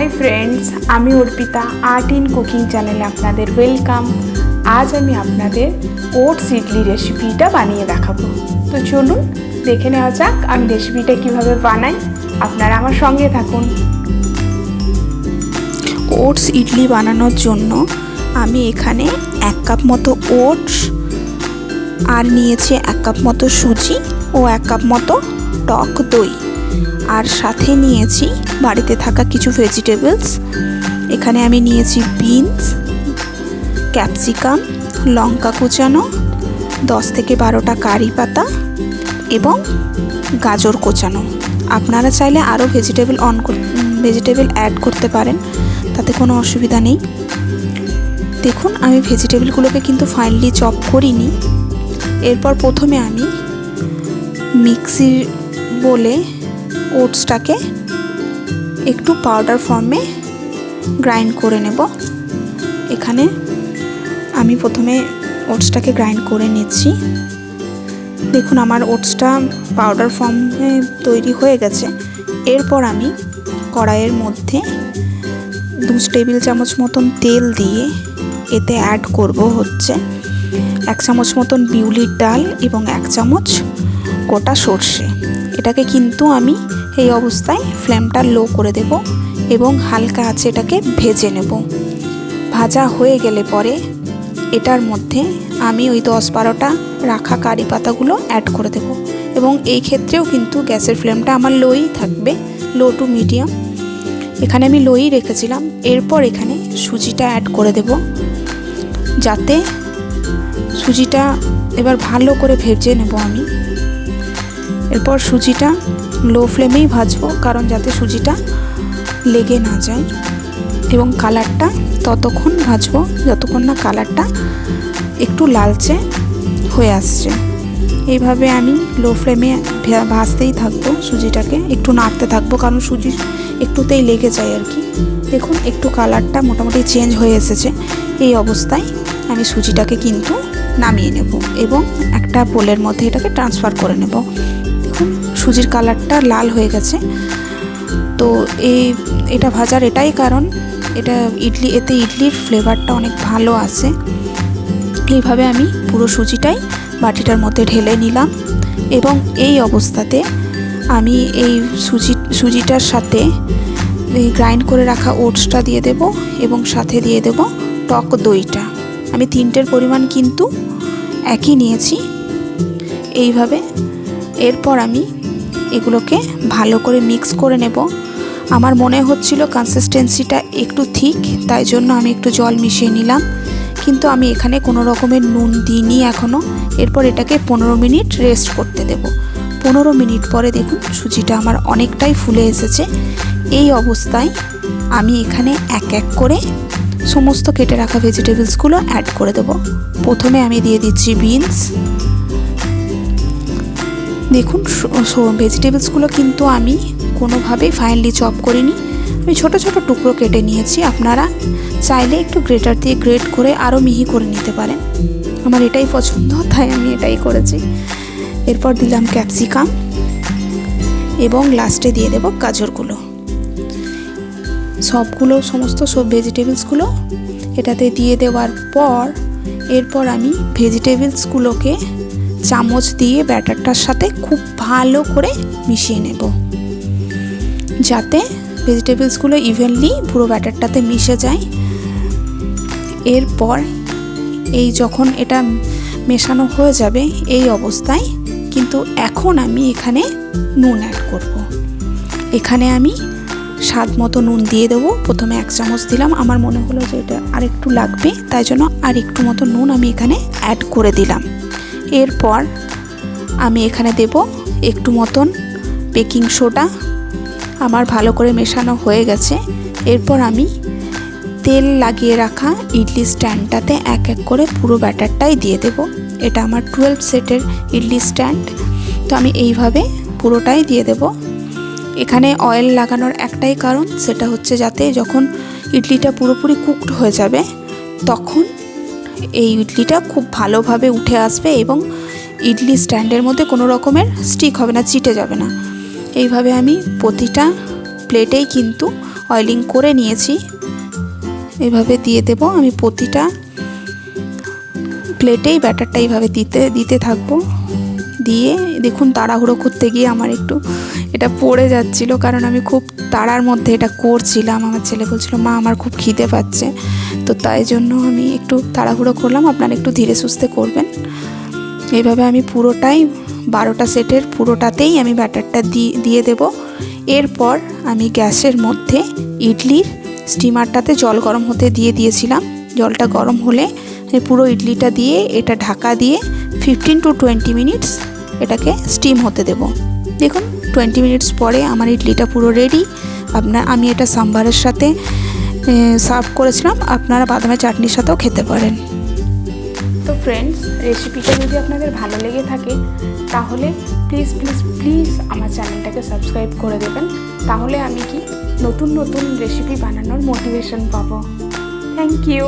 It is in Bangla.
हाय फ्रेंड्स, आमी अर्पिता आर्ट इन कुकिंग चैनेले आपनादेर वेलकाम। आज आमी आपनादेर ओट्स इडली रेसिपिटा बानिये देखाबो। तो चलुन देखे नेওয়া যাক आमी रेसिपिटा किभाबे बानाई। आपनारा आमार संगे थाकुन। ओट्स इडली बानानोर जोन्नो आमी एखाने 1 कप मतो ओट्स और निয়েছি 1 कप मतो सुजी और 1 कप मतो टक दई और साथे निয়েছি बाड़ीते थाका किछु भेजिटेबल्स। एखाने आमी निয়েছি बिन्स, ক্যাপসিকাম, लंका कुचानो, 10 থেকে 12টা কারি পাতা এবং গাজর কোচানো। আপনারা চাইলে আরও ভেজিটেবল অ্যাড করতে পারেন, তাতে কোনো অসুবিধা নেই। দেখুন আমি ভেজিটেবলগুলোকে কিন্তু ফাইনালি চপ করিনি। এরপর প্রথমে আমি মিক্সির বলে ওটসটাকে একটু পাউডার ফর্মে গ্রাইন্ড করে নেব। এখানে আমি প্রথমে ওটসটাকে গ্রাইন্ড করে নিচ্ছি। দেখুন আমার ওটসটা পাউডার ফর্মে তৈরি হয়ে গেছে। এরপর আমি কড়াইয়ের মধ্যে 2 টেবিল চামচ মতন তেল দিয়ে এতে অ্যাড করব হচ্ছে 1 চামচ মতন বিউলির ডাল এবং 1 চামচ গোটা সর্ষে। এটাকে কিন্তু আমি এই অবস্থায় ফ্লেমটা লো করে দেব এবং হালকা আঁচে এটাকে ভেজে নেব। ভাজা হয়ে গেলে পরে এটার মধ্যে আমি ওই 10-12টা রাখা কারি পাতাগুলো অ্যাড করে দেব এবং এই ক্ষেত্রেও কিন্তু গ্যাসের ফ্লেমটা আমার লোই থাকবে, লো টু মিডিয়াম। এখানে আমি লোই রেখেছিলাম। এরপর এখানে সুজিটা অ্যাড করে দেব, যাতে সুজিটা এবার ভালো করে ভেজে নেব আমি। এরপর সুজিটা লো ফ্লেমেই ভাজবো, কারণ যাতে সুজিটা লেগে না যায়, এবং কালারটা ততক্ষণ ভাজবো যতক্ষণ না কালারটা একটু লালচে হয়ে আসছে। এইভাবে আমি লো ফ্লেমে ভাজতেই থাকবো, সুজিটাকে একটু নাড়তে থাকবো, কারণ সুজি একটুতেই লেগে যায় আর কি। দেখুন একটু কালারটা মোটামুটি চেঞ্জ হয়ে এসেছে। এই অবস্থায় আমি সুজিটাকে কিন্তু নামিয়ে নেব এবং একটা বোলের মধ্যে এটাকে ট্রান্সফার করে নেব। দেখুন সুজির কালারটা লাল হয়ে গেছে। তো এটা ভাজার এটাই কারণ, এতে ইডলির ফ্লেভারটা অনেক ভালো আসে। এইভাবে আমি পুরো সুজিটাই বাটিটার মধ্যে ঢেলে নিলাম এবং এই অবস্থাতে আমি এই সুজিটার সাথে গ্রাইন্ড করে রাখা ওটসটা দিয়ে দেব এবং সাথে দিয়ে দেব টক দইটা। আমি 3টের পরিমাণ কিন্তু একই নিয়েছি এইভাবে। এরপর আমি এগুলোকে ভালো করে মিক্স করে নেব। আমার মনে হচ্ছিল কনসিস্টেন্সিটা একটু থিক, তাই জন্য আমি একটু জল মিশিয়ে নিলাম, কিন্তু আমি এখানে কোনো রকমের নুন দিইনি এখনও। এরপর এটাকে 15 মিনিট রেস্ট করতে দেব। 15 মিনিট পরে দেখুন সুজিটা আমার অনেকটাই ফুলে এসেছে। এই অবস্থায় আমি এখানে এক এক করে সমস্ত কেটে রাখা ভেজিটেবলসগুলো অ্যাড করে দেব। প্রথমে আমি দিয়ে দিচ্ছি বিনস। দেখুন ভেজিটেবলসগুলো কিন্তু আমি কোনোভাবেই ফাইনালি চপ করিনি, আমি ছোট ছোট টুকরো কেটে নিয়েছি। আপনারা চাইলে একটু গ্রেটার দিয়ে গ্রেট করে আরও মিহি করে নিতে পারেন। আমার এটাই পছন্দ, তাই আমি এটাই করেছি। এরপর দিলাম ক্যাপসিকাম এবং লাস্টে দিয়ে দেব গাজরগুলো। সমস্ত ভেজিটেবলসগুলো এটাতে দিয়ে দেওয়ার পর এরপর আমি ভেজিটেবলসগুলোকে চামচ দিয়ে ব্যাটারটার সাথে খুব ভালো করে মিশিয়ে নেব, যাতে ভেজিটেবলসগুলো ইভেনলি পুরো ব্যাটারটাতে মিশে যায়। এরপর যখন এটা মেশানো হয়ে যাবে এই অবস্থায় কিন্তু এখন আমি এখানে নুন অ্যাড করব। এখানে আমি স্বাদ মতো নুন দিয়ে দেবো। প্রথমে 1 চামচ দিলাম, আমার মনে হলো যে এটা আর একটু লাগবে, তাই জন্য আর একটু মতো নুন আমি এখানে অ্যাড করে দিলাম। এরপর আমি এখানে দেব একটু মতন বেকিং সোডা। আমার ভালো করে মেশানো হয়ে গেছে। এরপর আমি তেল লাগিয়ে রাখা ইডলি স্ট্যান্ডটাতে এক এক করে পুরো ব্যাটারটাই দিয়ে দেব। এটা আমার 12 সেটের ইডলি স্ট্যান্ড, তো আমি এইভাবে পুরোটাই দিয়ে দেব। এখানে অয়েল লাগানোর একটাই কারণ, সেটা হচ্ছে যাতে যখন ইডলিটা পুরোপুরি কুকড হয়ে যাবে তখন এই ইডলিটা খুব ভালোভাবে উঠে আসবে এবং ইডলি স্ট্যান্ডের মধ্যে কোনো রকমের স্টিক হবে না, চিটে যাবে না। এইভাবে আমি প্রতিটা প্লেটেই কিন্তু অয়েলিং করে নিয়েছি। এভাবে দিয়ে দেব। আমি প্রতিটা প্লেটেই ব্যাটারটা এইভাবে দিতে থাকবো। দিয়ে দেখুন তাড়াহুড়ো করতে গিয়ে আমার একটু এটা পড়ে যাচ্ছিল, কারণ আমি খুব তাড়ার মধ্যে এটা করছিলাম। আমার ছেলে বলছিল মা আমার খুব খিদে পাচ্ছে, তো তাই জন্য আমি একটু তাড়াহুড়ো করলাম। আপনারা একটু ধীরে সুস্থে করবেন। এইভাবে আমি পুরোটাই 12টা সেটের পুরোটাতেই আমি ব্যাটারটা দিয়ে দেব। এরপর আমি গ্যাসের মধ্যে ইডলির স্টিমারটাতে জল গরম হতে দিয়েছিলাম। জলটা গরম হলে পুরো ইডলিটা দিয়ে এটা ঢাকা দিয়ে 15 to 20 মিনিটস এটাকে স্টিম হতে দেব। দেখুন 20 মিনিটস পরে আমার ইডলিটা পুরো রেডি। আমি এটা সাম্বারের সাথে সার্ভ করেছিলাম, আপনারা বাদামের চাটনির সাথেও খেতে পারেন। তো ফ্রেন্ডস, রেসিপিটা যদি আপনাদের ভালো লেগে থাকে তাহলে প্লিজ প্লিজ প্লিজ আমার চ্যানেলটাকে সাবস্ক্রাইব করে দেবেন। তাহলে আমি কি নতুন নতুন রেসিপি বানানোর মোটিভেশন পাবো। Thank you.